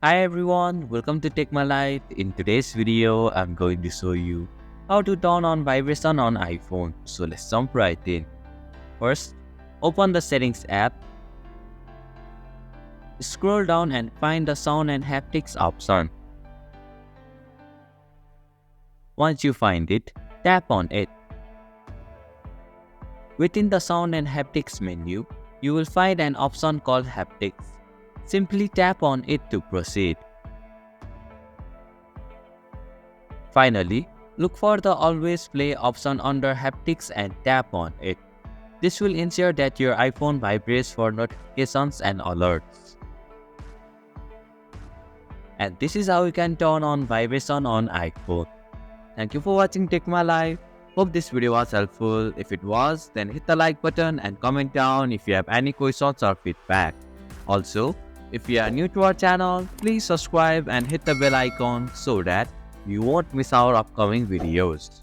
Hi everyone, welcome to Take My Life. In today's video, I'm going to show you how to turn on vibration on iPhone. So let's jump right in. First, open the settings app, scroll down and find the sound and haptics option. Once you find it, tap on it. Within the sound and haptics menu, you will find an option called haptics. Simply tap on it to proceed. Finally, look for the Always Play option under Haptics and tap on it. This will ensure that your iPhone vibrates for notifications and alerts. And this is how you can turn on vibration on iPhone. Thank you for watching Take My Life. Hope this video was helpful. If it was, then hit the like button and comment down if you have any questions or feedback. Also, if you are new to our channel, please subscribe and hit the bell icon so that you won't miss our upcoming videos.